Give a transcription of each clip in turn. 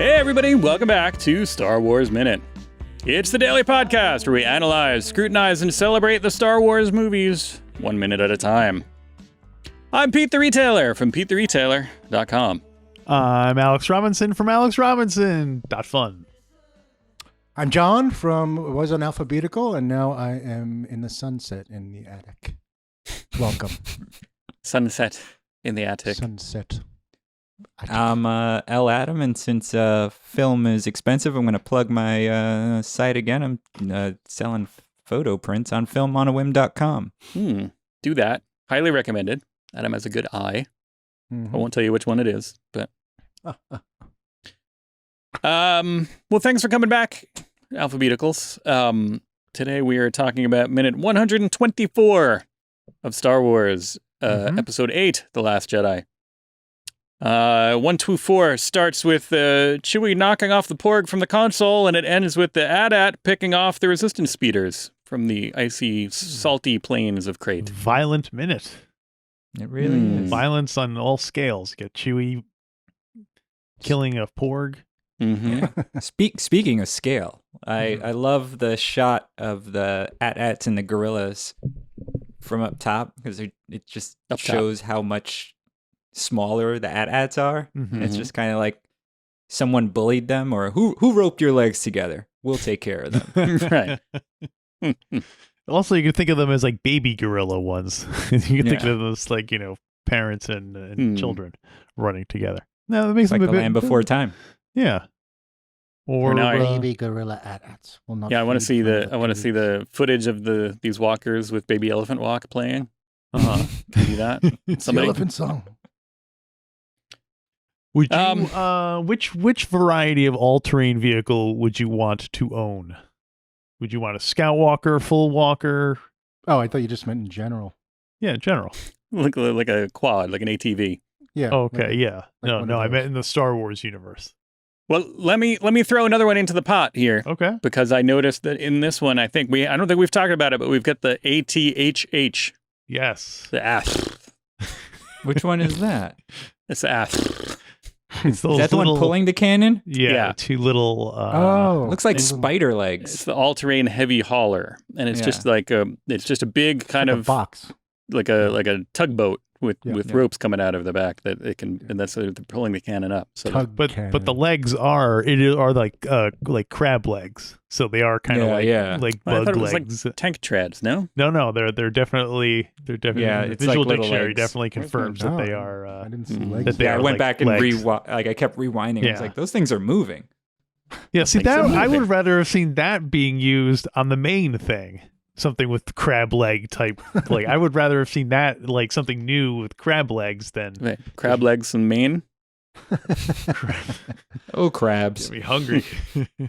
Hey everybody, welcome back to Star Wars Minute. It's the daily podcast where we analyze, scrutinize, and celebrate the Star Wars movies 1 minute at a time. I'm Pete the Retailer from PeteTheRetailer.com. I'm Alex Robinson from AlexRobinson.fun. I'm John from was on Alphabetical, and now I am in the sunset in the attic. Welcome. Sunset in the attic. Sunset. I'm L. Adam, and since film is expensive, I'm going to plug my site again. I'm selling photo prints on filmonawhim.com. Do that. Highly recommended. Adam has a good eye. I won't tell you which one it is, but... well, thanks for coming back, Alphabeticals. Today we are talking about minute 124 of Star Wars, Episode 8, The Last Jedi. 124 starts with Chewie knocking off the Porg from the console, and it ends with the AT-AT picking off the resistance speeders from the icy, salty plains of Crate. Violent minute. It really is. Violence on all scales. Get Chewie killing a Porg. Speaking of scale, I love the shot of the AT-ATs and the gorillas from up top, because it just shows how much smaller the AT-ATs are. It's just kind of like someone bullied them, or who roped your legs together? We'll take care of them. Right. Also, you can think of them as like baby gorilla ones. You can think of them as like, parents and children running together. No, that makes Like them the a bit Land Before Time. Yeah. Or baby gorilla AT-ATs will not. Yeah, I want to see the footage of these walkers with Baby Elephant Walk playing. Can you do that? It's the elephant song. Would you, which variety of all-terrain vehicle would you want to own? Would you want a Skywalker, full walker? Oh, I thought you just meant in general. Yeah, in general. Like a quad, like an ATV. Yeah. Okay, like, yeah. like No, I meant in the Star Wars universe. Well, let me throw another one into the pot here. Okay. Because I noticed that in this one, I don't think we've talked about it, but we've got the ATHH. Yes. The ATH. Which one is that? It's the ATH. It's those Is that the one pulling the cannon? Yeah. Two little... Looks like spider legs. It's the all-terrain heavy hauler, and it's just like it's just a big kind of box, like a tugboat with ropes coming out of the back that it can, and that's they're pulling the cannon up. So, but the legs are like crab legs, so they are kind of like bug I thought it was legs, like tank treads. No, they're definitely it's visual like dictionary legs. definitely confirms that they are. I didn't see legs. That they are I went like back and legs. I kept rewinding. Yeah. I was like, those things are moving. Yeah, see Things are that I moving. would rather have seen that being used on the main thing. Something with crab leg type. Like I would rather have seen that, like something new with crab legs than Wait, crab legs and mane. Oh, crabs. get me hungry.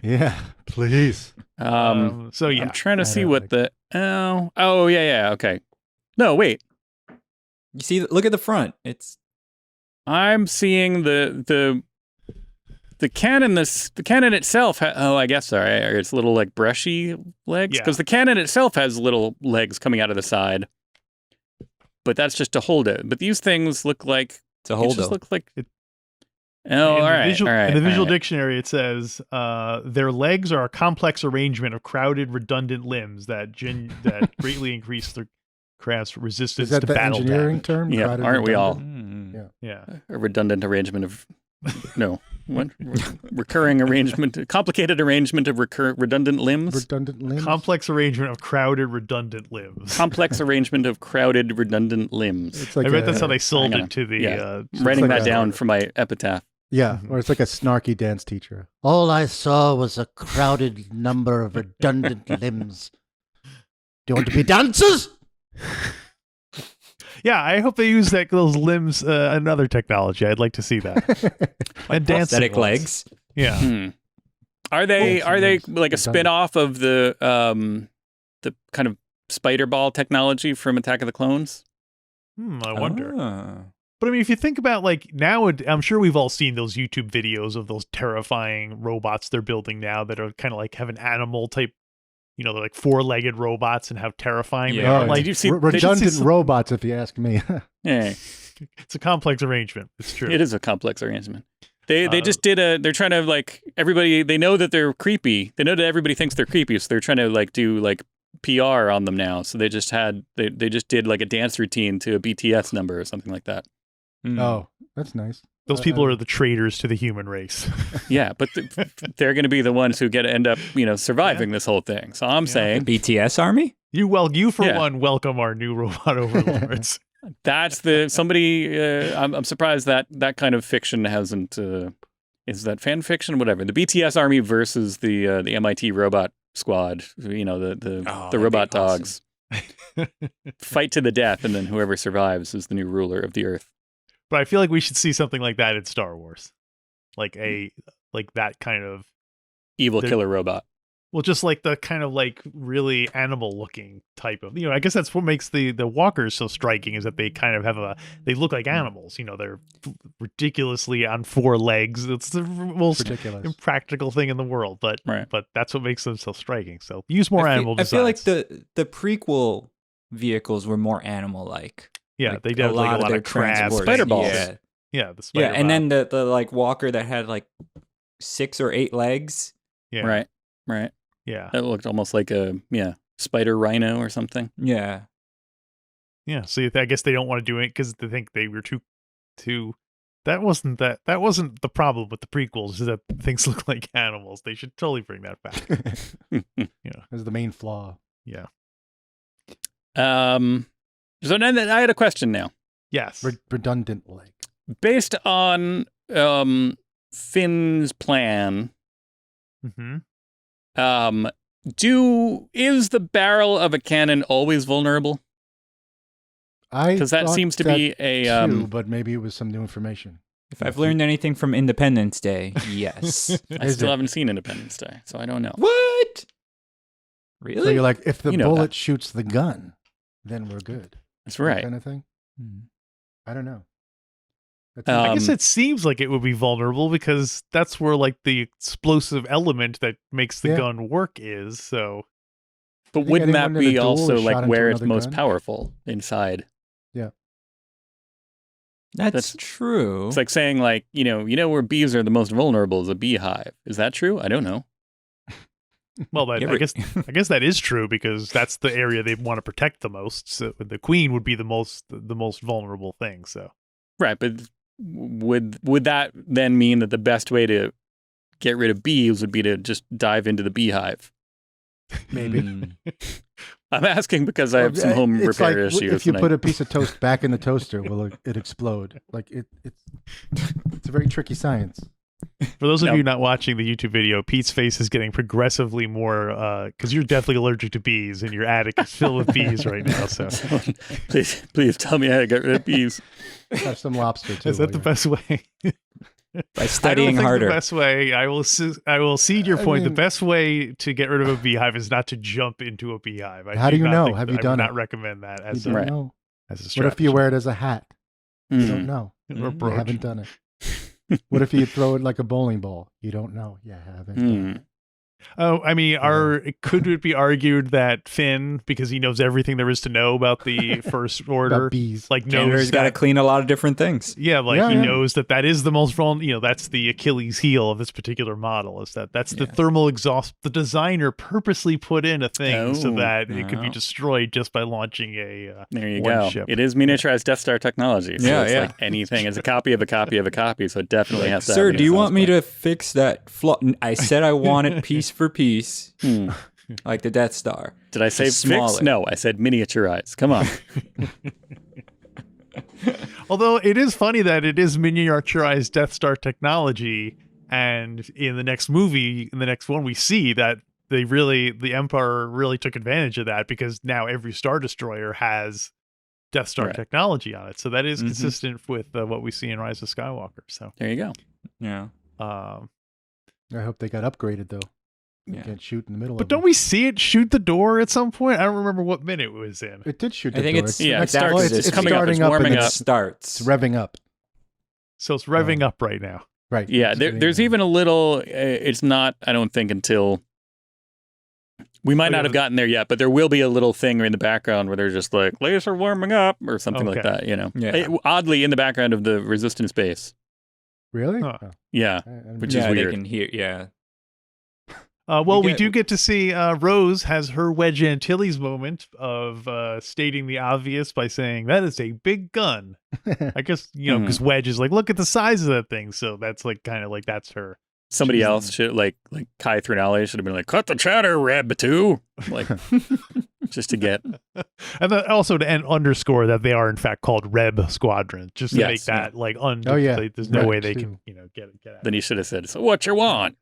Yeah, please. So yeah, I'm trying to see don't what like the okay. No, wait. You see, look at the front. It's I'm seeing the cannon. The cannon itself. I guess sorry, it's little like brushy legs, because the cannon itself has little legs coming out of the side. But that's just to hold it. But these things look like to hold just it. look like. In All right. In the visual dictionary, it says their legs are a complex arrangement of crowded, redundant limbs that greatly increase their craft's resistance Is that to the battle engineering damage. term? Yeah, Crowded aren't we all? redundant? Yeah. A redundant arrangement of what? Recurring arrangement, complicated arrangement of redundant limbs. Redundant limbs. Complex arrangement of crowded, redundant limbs. Complex arrangement of crowded, redundant limbs. It's like I bet that's how they sold hang on. it to the. I'm writing like that a- down for my epitaph. Yeah, or it's like a snarky dance teacher. All I saw was a crowded number of redundant limbs. Do you want to be dancers? Yeah, I hope they use those limbs and other technology. I'd like to see that. And dancing Prosthetic ones. legs. Yeah. Are they limbs. like a Redundant. spin-off of the kind of spider ball technology from Attack of the Clones? I wonder. Ah. But I mean, if you think about like now, I'm sure we've all seen those YouTube videos of those terrifying robots they're building now that are kind of like have an animal type, they're like four-legged robots and how terrifying they Yeah. are. Like, Did you see? redundant robots, if you ask me. Yeah, it's a complex arrangement. It's true. it is a complex arrangement. They just did they're trying to like everybody. They know that they're creepy. They know that everybody thinks they're creepy, so they're trying to like do like PR on them now. So they just did like a dance routine to a BTS number or something like that. Oh, that's nice. Those people are the traitors to the human race. Yeah, but they're going to be the ones who end up, surviving this whole thing. So I'm saying BTS army? You for one, welcome our new robot overlords. that's I'm surprised that kind of fiction hasn't. Is that fan fiction? Whatever. The BTS army versus the MIT robot squad. The robot dogs fight to the death, and then whoever survives is the new ruler of the earth. But I feel like we should see something like that in Star Wars, like that kind of evil killer robot. Well, just like the kind of like really animal looking type of, I guess that's what makes the walkers so striking, is that they kind of they look like animals. They're ridiculously on 4 legs. It's the most ridiculous, impractical thing in the world, but that's what makes them so striking. So use more animal designs. I feel like the prequel vehicles were more animal like. Yeah, like they did like a lot of crabs, spider balls. Yeah, the spider. And then the like walker that had like 6 or 8 legs. Yeah, right. Yeah, that looked almost like a spider rhino or something. Yeah. So I guess they don't want to do it because they think they were too. That wasn't the problem with the prequels, is that things look like animals. They should totally bring that back. That's the main flaw. Yeah. So then I had a question now. Yes. Redundant leg. Based on Finn's plan, is the barrel of a cannon always vulnerable? Because that seems to be too, but maybe it was some new information. If I've learned anything from Independence Day, yes. I still haven't seen Independence Day, so I don't know. What? Really? So you're like, if the bullet shoots the gun, then we're good. That's right. That kind of thing. I don't know. I guess it seems like it would be vulnerable because that's where like the explosive element that makes the gun work is. So, but wouldn't that be also like where it's most powerful inside? Yeah, that's true. It's like saying like where bees are the most vulnerable is a beehive. Is that true? I don't know. Well, I guess that is true because that's the area they want to protect the most. So the queen would be the most vulnerable thing. So, right, but would that then mean that the best way to get rid of bees would be to just dive into the beehive? Maybe. I'm asking because I have some home repair issues. If you put a piece of toast back in the toaster, will it explode? Like it's a very tricky science. For those of you not watching the YouTube video, Pete's face is getting progressively more because you're definitely allergic to bees, and your attic is filled with bees right now. So, please tell me how to get rid of bees. Have some lobster too. Is that the best way? By studying harder. The best way. I will cede your point. The best way to get rid of a beehive is not to jump into a beehive. How do you know? Have you done it? I would not recommend that as a strategy. What if you wear it as a hat? You don't know. You haven't done it. What if you throw it like a bowling ball? You don't know. You haven't. Oh, I mean, could it be argued that Finn, because he knows everything there is to know about the First Order, about bees, like he's got to clean a lot of different things. Yeah, he knows that is the most vulnerable. That's the Achilles heel of this particular model. Is that's the thermal exhaust. The designer purposely put in a thing so that it could be destroyed just by launching a. There you go. Ship. It is miniaturized Death Star technology. So it's like anything. It's a copy of a copy of a copy. So it definitely has to. Sir, do you want me to fix that flaw? I said I want it piece for piece, like the Death Star. Did I say fix? No, I said miniaturize. Come on. Although it is funny that it is miniaturized Death Star technology, and in the next movie, in the next one, we see that the Empire really took advantage of that because now every Star Destroyer has Death Star technology on it. So that is consistent with what we see in Rise of Skywalker. So there you go. Yeah. I hope they got upgraded though. You can't shoot in the middle. But don't we see it shoot the door at some point? I don't remember what minute it was in. It did shoot the door. It's coming up. It's warming up. It starts. It's revving up. So it's revving up right now. Right. Yeah. There's even a little. It's not. I don't think until. We might not have gotten there yet, but there will be a little thing in the background where they're just like laser warming up or something like that. Yeah. Oddly in the background of the Resistance base. Really? Huh. Oh. Yeah, which is Yeah, weird. they can hear. Yeah. Well, we do get to see Rose has her Wedge Antilles moment of stating the obvious by saying that is a big gun. I guess, because Wedge is like, look at the size of that thing. So that's like kind of like that's her. Somebody else should like Kai Threnale should have been like, cut the chatter, Rab-Batu. Like, just to get. And then also to underscore that they are in fact called Reb Squadron, just to make that like there's no way they can get out. Then he should have said, so what you want?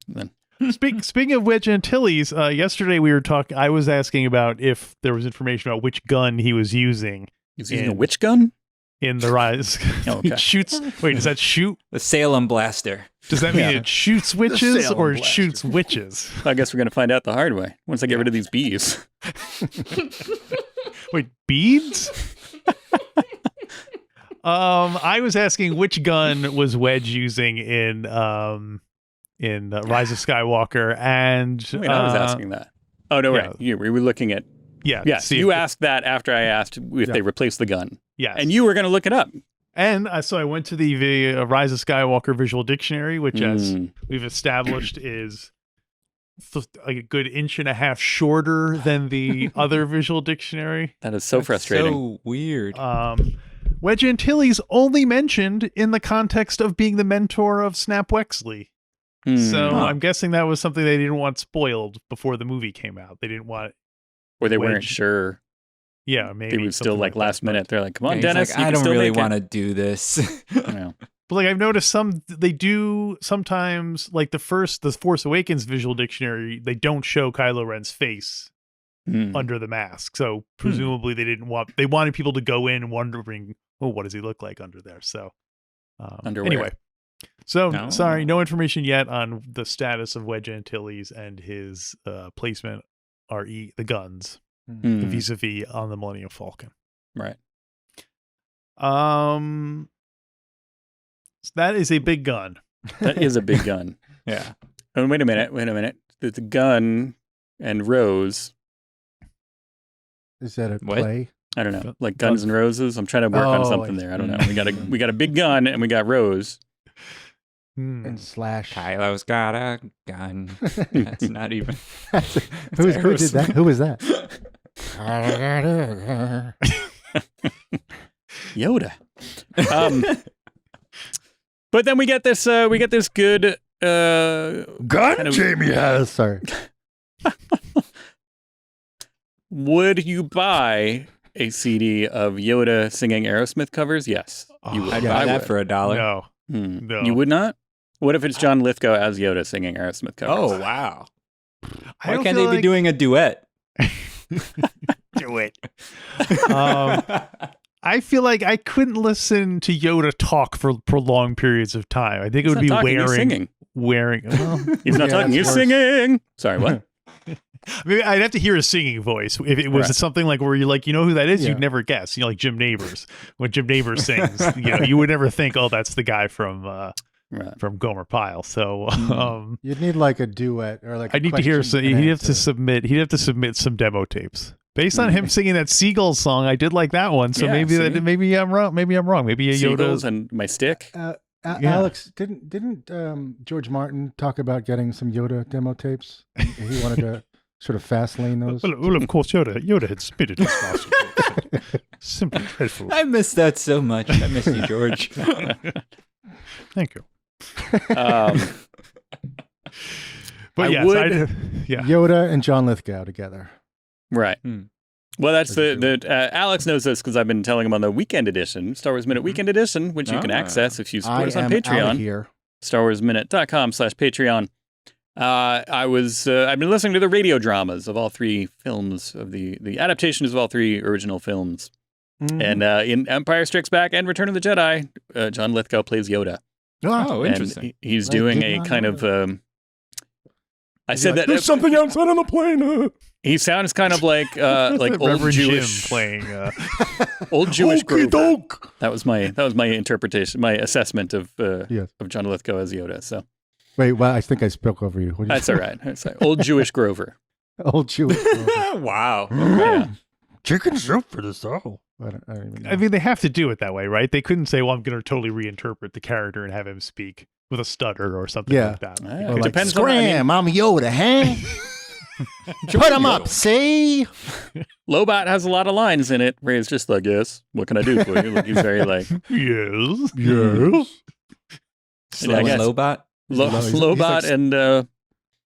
Then. Speaking of Wedge Antilles, yesterday we were talking. I was asking about if there was information about which gun he was using. He's using a which gun? In the Rise. Okay. It shoots. Wait, does that shoot? The Salem blaster. Does that mean it shoots witches or it shoots witches? I guess we're going to find out the hard way once I get rid of these bees. Wait, beads? I was asking which gun was Wedge using in Rise of Skywalker, and Wait, I was asking that. Oh no, right. We were looking at. Yes, you asked that after I asked if they replaced the gun. Yes, and you were going to look it up. And so I went to the Rise of Skywalker Visual Dictionary, which, as we've established, is like a good inch and a half shorter than the other Visual Dictionary. That is so frustrating. So weird. Wedge Antilles only mentioned in the context of being the mentor of Snap Wexley. So I'm guessing that was something they didn't want spoiled before the movie came out. They didn't want, or they weren't sure. Yeah, maybe they would still like last minute. They're like, "Come on, yeah, Dennis, like, you I can don't still really want to do this." But like I've noticed they do sometimes, like the Force Awakens Visual Dictionary, they don't show Kylo Ren's face under the mask. So presumably they wanted people to go in wondering, oh, what does he look like under there? So anyway. So sorry, no information yet on the status of Wedge Antilles and his placement, the guns, vis-a-vis on the Millennium Falcon. Right. So that is a big gun. That is a big gun. Yeah. Oh, wait a minute. The gun and Rose. Is that a play? I don't know. Like Guns N' Roses. I'm trying to work on something there. I don't know. We got a big gun and we got Rose. And slash. Kylo's got a gun. That's not even. Who did that? Who was that? Yoda. But then we get this good gun kind of, Jamie has. Sorry. Would you buy a CD of Yoda singing Aerosmith covers? Yes. You would. I'd buy that for $1. No. No. You would not? What if it's John Lithgow as Yoda singing Aerosmith covers? Oh, wow. Why can't they be doing a duet? Do it. I feel like I couldn't listen to Yoda talk for prolonged periods of time. I think it would be singing. He's not talking, he's singing. Sorry, what? Maybe I'd have to hear his singing voice. If it was something like where you're like, you know who that is? You'd never guess. Like Jim Nabors. When Jim Nabors sings, you would never think, oh, that's the guy from Gomer Pyle. So you'd need like a duet or like. I need to hear. So he'd have to submit some demo tapes based on him singing that Seagulls song. I did like that one. So maybe I'm wrong. Maybe a Yoda Seagulls and My Stick. Alex, didn't George Martin talk about getting some Yoda demo tapes? He wanted to sort of fast lane those. Well, of course, Yoda had spitted his master. Simply dreadful. I miss that so much. I miss you, George. Thank you. But Yoda and John Lithgow together. Right. Well, that's Alex knows this because I've been telling him on the Weekend Edition, Star Wars Minute Weekend Edition, which you can access if you support us on Patreon. StarWarsMinute.com/Patreon. I've been listening to the radio dramas of all three films of the adaptations of all three original films. And in Empire Strikes Back and Return of the Jedi, John Lithgow plays Yoda. Oh, interesting. And he's doing a kind of. I said that there's something outside on the plane. He sounds kind of like old Jewish Jim playing old Jewish Grover. That was my interpretation, my assessment of John Lithgow as Yoda. So wait, well, I think I spoke over you. That's all right. It's like old Jewish Grover. Old Jewish Grover. Wow. Yeah. Chicken soup for the soul. I don't even know. I mean, they have to do it that way, right? They couldn't say, "Well, I'm going to totally reinterpret the character and have him speak with a stutter or something like that." Or It like, depends on. Scram, I'm Yoda, huh? Put him up, see? Lobot has a lot of lines in it where he's just like, "Yes, what can I do for you?" Like, he's very like, Yes. And I guess Lobot. Lobot like- and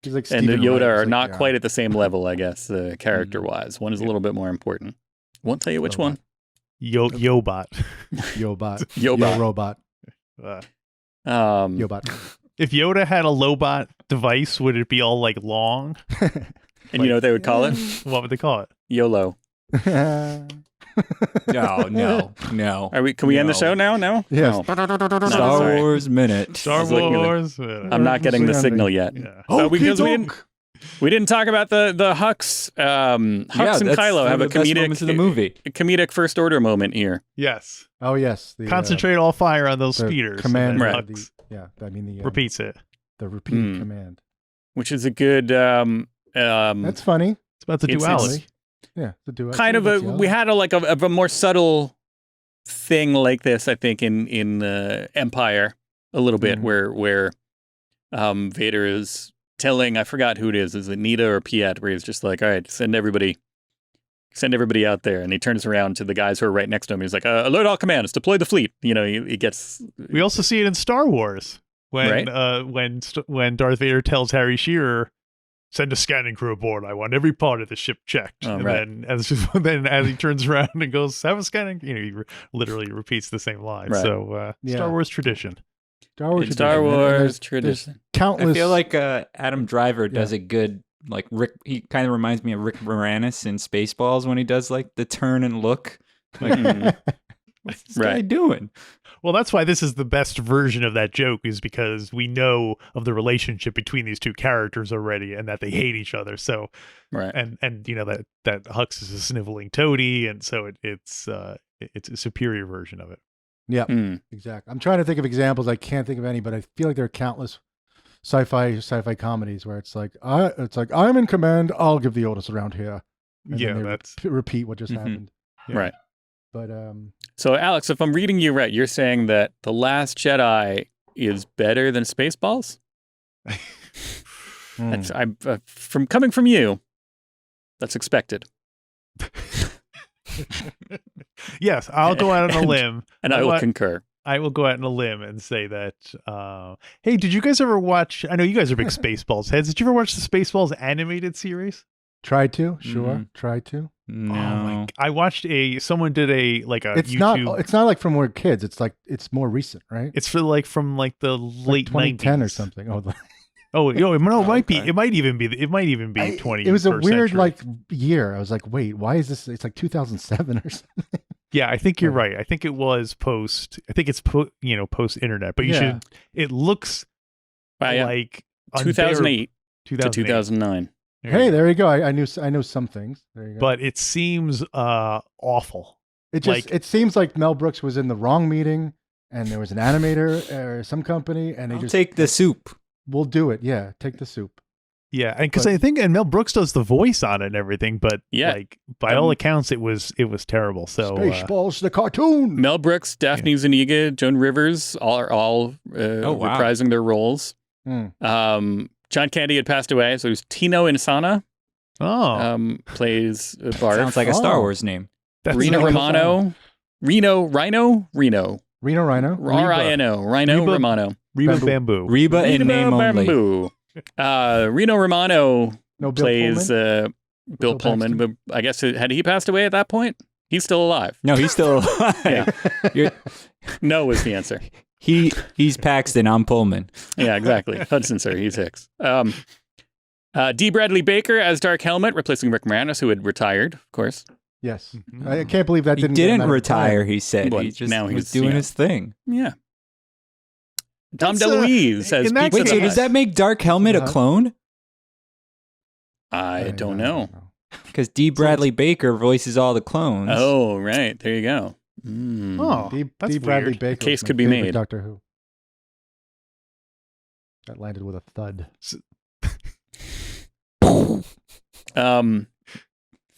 He's like and Stephen Yoda Wright. are He's not like, quite at the same level, I guess, character-wise. One is a little bit more important. Won't tell you which one. Yobot. Yobot. Yobot. Yo robot. Um, Yobot. If Yoda had a Lobot device, would it be all like long? and you know what they would call it? What would they call it? YOLO. No. Are we? Can we end the show now? No. Yes. No. Star sorry. Wars minute. Star was looking at Wars. I'm not getting the Ending. signal yet. Yeah. Because we didn't talk about the Hux. Hux and Kylo have a moments of the movie. comedic first order moment here. Yes. Oh yes. The, Concentrate all fire on those the speeders. command. and then Right. Hux The repeats it. The repeat command. Which is a good That's funny. It's about the It's- duality. Yeah, the duality. kind of we had a more subtle thing like this, I think, in Empire a little bit, where Vader is telling, I forgot who it is it Nita or Piet, where he's just like, all right, send everybody out there, and he turns around to the guys who are right next to him. He's like, alert all commands, deploy the fleet. You know, he gets. We also see it in Star Wars when when Darth Vader tells Harry Shearer, "Send a scanning crew aboard. I want every part of the ship checked." Oh, and right. then as he turns around and goes, "Have a scanning," he literally repeats the same line. Right. So Star Wars tradition. Star Wars. Star tradition. Wars There's tradition. Countless. I feel like Adam Driver does a good, like Rick. He kind of reminds me of Rick Moranis in Spaceballs when he does like the turn and look. Like, what's this guy doing? Well, that's why this is the best version of that joke, is because we know of the relationship between these two characters already, and that they hate each other. So, Right. and you know that Hux is a sniveling toady, and so it's a superior version of it. Yeah, Mm. exactly. I'm trying to think of examples. I can't think of any, but I feel like there are countless sci-fi comedies where it's like I'm in command. I'll give the orders around here. And Yeah, then they that's repeat what just happened. Yeah. Right. But So, Alex, if I'm reading you right, you're saying that The Last Jedi is better than Spaceballs? That's from coming from you. That's expected, Yes, I'll go out on a limb. and I will concur. I will go out on a limb and say that. Hey, did you guys ever watch? I know you guys are big Spaceballs heads. Did you ever watch the Spaceballs animated series? tried to, sure, tried to. No. Oh my! I watched someone did a It's YouTube. It's not like from we're kids. It's like it's more recent, right? It's from the late 2010 90s or something. Oh, no, it might be. okay. It might even be 20. It was a weird century. like year. I was like, wait, why is this? It's like 2007 or something. Yeah, I think you're right. I think it was post. I think it's post internet. But you Yeah. should. It looks Yeah. like 2008 to 2008. 2009. Hey, there you go. I knew some things. There you go. But it seems awful. it just like- it seems like Mel Brooks was in the wrong meeting, and there was an animator or some company, and they I'll just take the soup. we'll do it. Yeah, take the soup. Yeah, and because But- I think Mel Brooks does the voice on it and everything, but Yeah. like by all accounts, it was terrible. So Spaceballs, the cartoon. Mel Brooks, Daphne Zuniga, Joan Rivers are all wow. reprising their roles. Hmm. John Candy had passed away, so it was Tino Insana plays Barf. Sounds like a Star Oh. Wars name. that's Reno like- Romano. Reno Rhino. Rino. R-I-N-O. Rhino Reba. Romano. Reba Bamboo. Reba in name only. Bamboo. Reno Romano No, Bill plays Pullman? Bill Pullman, but I guess had he passed away at that point? He's still alive. No, he's still alive. You're- No was the answer. he's Paxton. I'm Pullman. Yeah, exactly. Hudson, sir. He's Hicks. D. Bradley Baker as Dark Helmet, replacing Rick Moranis, who had retired, of course. Yes, Mhm. I can't believe that He didn't get didn't him out of retire. time. He said Well, he just now was he's, doing yeah. his thing. Yeah. Tom That's, DeLuise as in that Pizza Wait, so Hut. does that make Dark Helmet a Uh-huh. clone? I don't know. Because D. Bradley Baker voices all the clones. Oh, right. There you go. Mm. Oh, that's D. Bradley weird. Baker. The case was my could be favorite made. Doctor Who. That landed with a thud.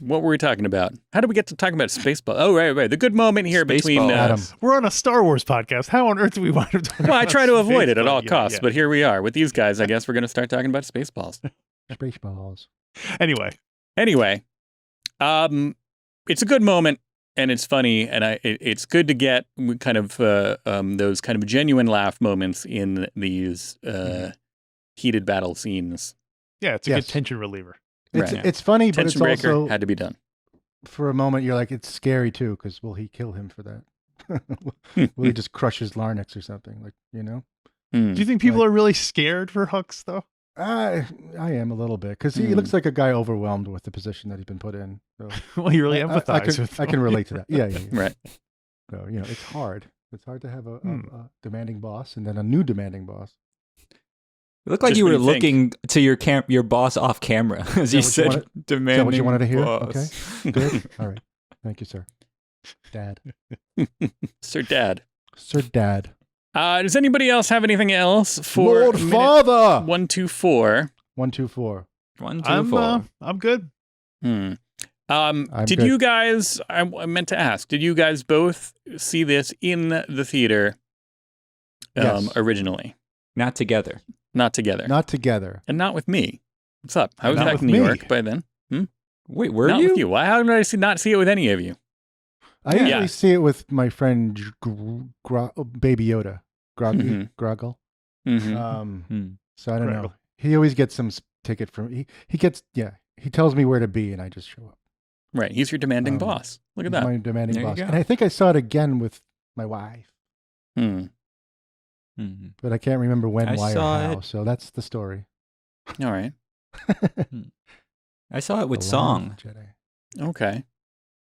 What were we talking about? How did we get to talking about Spaceballs? Oh, right. The good moment here between... Spaceballs. Adam. We're on a Star Wars podcast. How on earth do we wind up talking Well, I about try to avoid it at Spaceballs? all costs, Yeah. but here we are. With these guys, I guess we're going to start talking about Spaceballs. Spaceballs. Anyway, it's a good moment, and it's funny, and it's good to get kind of those kind of genuine laugh moments in these heated battle scenes. yeah, it's a Yes. good tension reliever. It's funny, but it's Tension breaker also had to be done. for a moment you're like, it's scary too, because will he kill him for that? Will he just crush his larynx or something? Like, you know? Hmm. Do you think people are really scared for Hux, though? I am a little bit, because he looks like a guy overwhelmed with the position that he's been put in. So Well, you really empathize I can, with I can relate to that. Yeah. Right. So, it's hard. It's hard to have a demanding boss and then a new demanding boss. It looked like Just you when were you think- looking to your boss off camera as you Is that what you said, Is demanding that what you wanted to hear? boss. Okay. Good. All right. Thank you, sir. Dad. Sir Dad. Sir Dad. Does anybody else have anything else for Lord minute Father. 124? 124. 1, 2, 4. I'm good. Hmm. I'm Did good. you guys? I meant to ask. Did you guys both see this in the theater? Yes. Originally, Not together. not together, Not together. and not with me. What's up? I was Not back with in New me. York by then. Wait, were not you? with you. Why? How did I not see it with any of you? I usually Yeah. see it with my friend Baby Yoda. Mhm. Groggle. Mm-hmm. So I don't know. Groggle. He always gets some ticket from he gets he tells me where to be and I just show up. Right. He's your demanding Um, boss. Look at He's that. my demanding There you boss. go. And I think I saw it again with my wife, Hmm. Hmm. but I can't remember when, I why, or saw how. it- So that's the story. All right. I saw it with The Song. Last Jedi. Okay.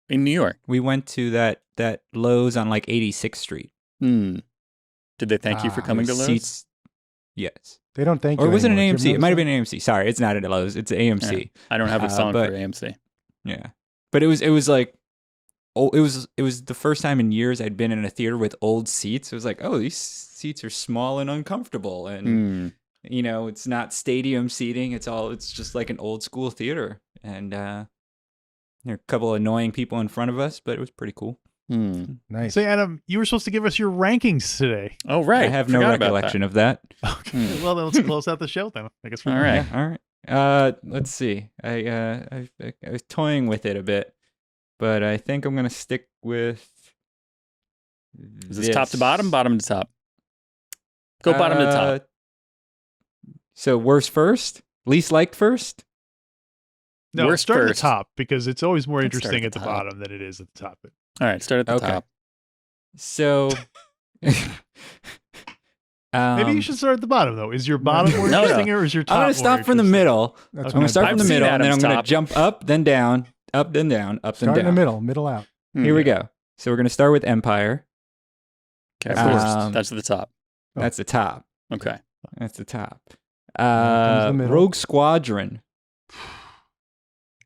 In New York. We went to that Lowe's on like 86th Street. Hmm. Did they thank you for Ah, coming to Lowe's? Seats. Yes. They don't thank Or you was it an anymore. AMC? It might have been an AMC. Sorry, it's not at Lowe's. It's AMC. I don't have a song but- for AMC. Yeah. But it was like, oh, it was the first time in years I'd been in a theater with old seats. It was like, oh, these seats are small and uncomfortable, and Hmm. it's not stadium seating. It's just like an old school theater, and there are a couple annoying people in front of us, but it was pretty cool. Hmm. Nice. Say, Adam, you were supposed to give us your rankings today. Oh, right. I have no Forgot about recollection of that. Okay. Well, then let's close out the show then. I guess we're All right. Yeah, all right. Let's see. I was toying with it a bit, but I think I'm gonna stick with. Is this top to bottom, bottom to top? Go bottom to top. So worst first, least liked first. No, Worst start at the first. top because it's always more Let's start interesting at at the the top. bottom than it is at the top. All right. Start at the Okay. top. So Maybe you should start at the bottom though. Is your bottom more No, no. interesting or is your top? I'm gonna more stop from the interesting? middle. That's I'm gonna what start I from do. the I've seen middle, and then I'm Adam's gonna top. jump up, then down, up, then down, up, then Start in the down. middle, middle out. Here we go. So we're gonna start with Empire. Okay. Of course. First. That's the top. Oh. That's the top. Okay. That's the top. comes the middle. Rogue Squadron.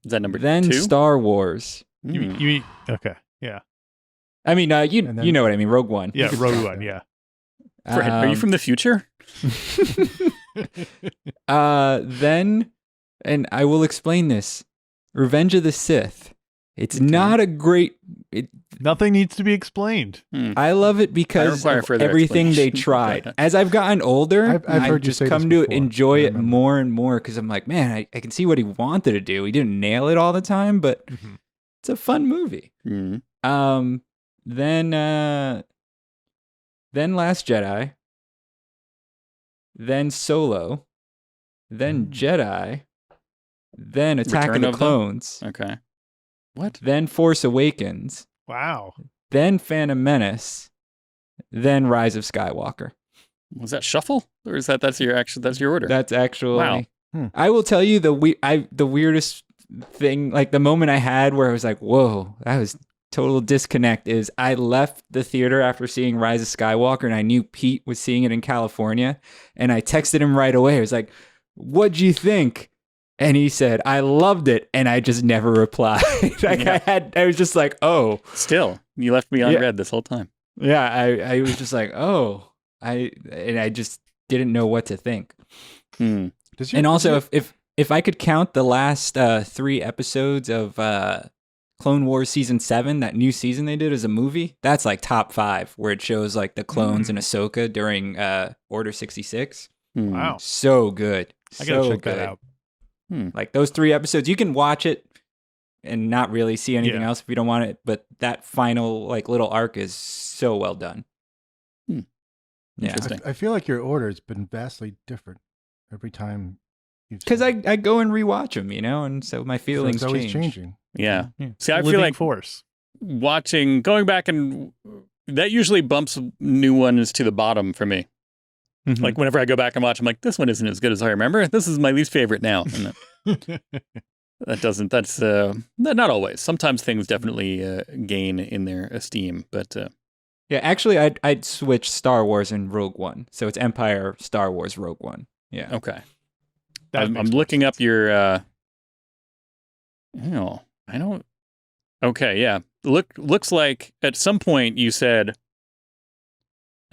Is that number Then 2? Star Wars. Hmm. You mean okay? Yeah, I mean, you And then- you know what I mean. Rogue One. yeah. could Rogue start One. there. Yeah. Fred, are you from the future? Then, and I will explain this. Revenge of the Sith. It's not a great. Nothing needs to be explained. I love it because require of further everything they explanation. tried. As I've gotten older, I've heard you just say this come to before. enjoy I it remember. more and more because I'm like, man, I can see what he wanted to do. He didn't nail it all the time, but Mhm. it's a fun movie. Hmm. Then Last Jedi, then Solo, then Jedi, then Attack Return of the of them? Clones, Okay. What? then Force Awakens, Wow. then Phantom Menace, then Rise of Skywalker. Was that shuffle, or is that's your order? That's actually. Wow. I will tell you the weirdest thing, like the moment I had where I was like, "Whoa, that was total disconnect." Is I left the theater after seeing Rise of Skywalker, and I knew Pete was seeing it in California, and I texted him right away. I was like, "What'd you think?" And he said, "I loved it," and I just never replied. Yeah. I was just like, "Oh, Still, you left me unread this whole time. yeah." I was just like, and I just didn't know what to think. Hmm. Does your- And also, does if if I could count the last 3 episodes of Clone Wars Season 7, that new season they did as a movie, that's like top 5, where it shows like the clones and Ahsoka during Order 66. Wow. So good. I gotta so check good. that out. Like those 3 episodes, you can watch it and not really see anything else if you don't want it, but that final like little arc is so well done. Yeah. Interesting. I feel like your order has been vastly different every time you've Because seen it. I go and rewatch them, and so my So feelings it's always change. changing. Yeah. Yeah. See, I Living feel like force. going back that usually bumps new ones to the bottom for me. Mhm. Like whenever I go back and watch, I'm like, this one isn't as good as I remember. This is my least favorite now. And that's not always. Sometimes things definitely gain in their esteem, but Yeah, actually, I'd switch Star Wars and Rogue One, so it's Empire, Star Wars, Rogue One. Yeah. okay. That I'm makes more looking up sense. your. I don't. Okay, yeah. Looks like at some point you said.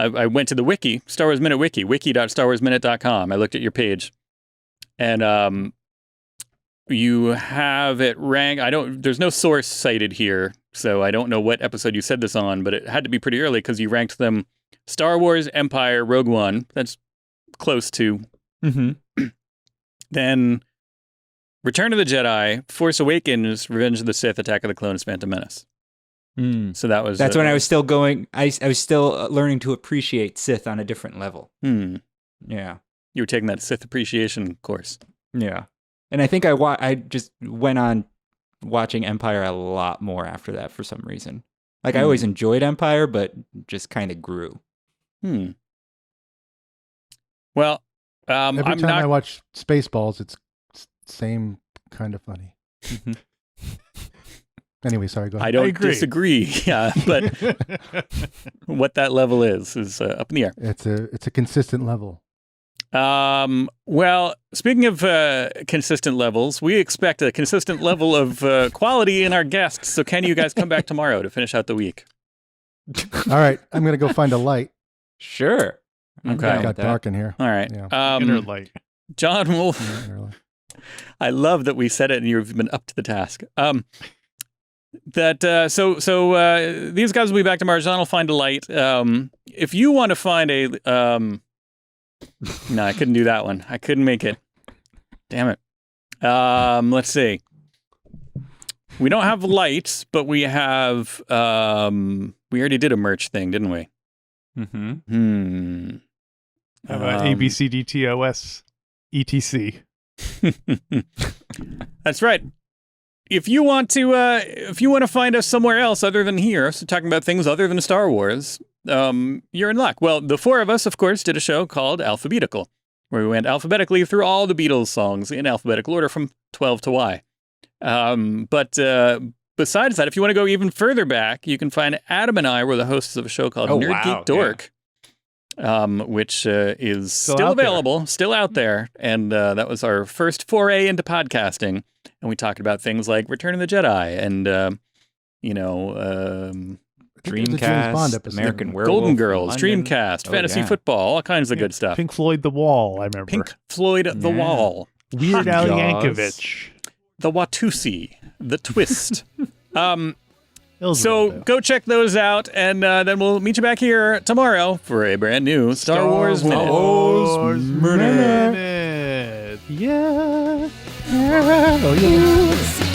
I went to the wiki, Star Wars Minute wiki, wiki.starwarsminute.com. I looked at your page, and you have it ranked. There's no source cited here, so I don't know what episode you said this on, but it had to be pretty early because you ranked them Star Wars, Empire, Rogue One. That's close to. Mm-hmm. Then Return of the Jedi, Force Awakens, Revenge of the Sith, Attack of the Clones, Phantom Menace. So that was... That's when I was still going... I was still learning to appreciate Sith on a different level. Yeah. You were taking that Sith appreciation course. Yeah. And I think I just went on watching Empire a lot more after that for some reason. Like, I always enjoyed Empire, but just kind of grew. Well, Every time I watch Spaceballs, it's same kind of funny. Anyway, sorry, go ahead. I don't agree. disagree, yeah, but what that level is up in the air. It's a consistent level. Well, speaking of consistent levels, we expect a consistent level of quality in our guests. So can you guys come back tomorrow to finish out the week? All right, I'm going to go find a light. Sure. Okay. It got dark in here. All right. Yeah. Inner light. John will... Yeah, inner light. I love that we said it and you've been up to the task. These guys will be back tomorrow. John will find a light. If you want to find a... no, I couldn't do that one. I couldn't make it. Damn it. Let's see. We don't have lights, but we have... we already did a merch thing, didn't we? Mm-hmm. How about ABCDTOS ETC? That's right. If you want to find us somewhere else other than here, so talking about things other than Star Wars, you're in luck. Well, the 4 of us, of course, did a show called Alphabetical, where we went alphabetically through all the Beatles songs in alphabetical order from 12 to Y. But besides that, if you want to go even further back, you can find Adam and I were the hosts of a show called Nerd Geek Dork. Which is still available, still out there. And that was our first foray into podcasting. And we talked about things like Return of the Jedi and, Dreamcast, American Werewolf. Golden Girls, London. Dreamcast, fantasy football, all kinds of good stuff. Pink Floyd The Wall, I remember. Pink Floyd The Wall. Weird Al Jaws. Yankovic. The Watusi. The Twist. Those So were good, go check those out, and then we'll meet you back here tomorrow for a brand new Star Wars Minute. Wars Minute. Yeah. Oh, yeah.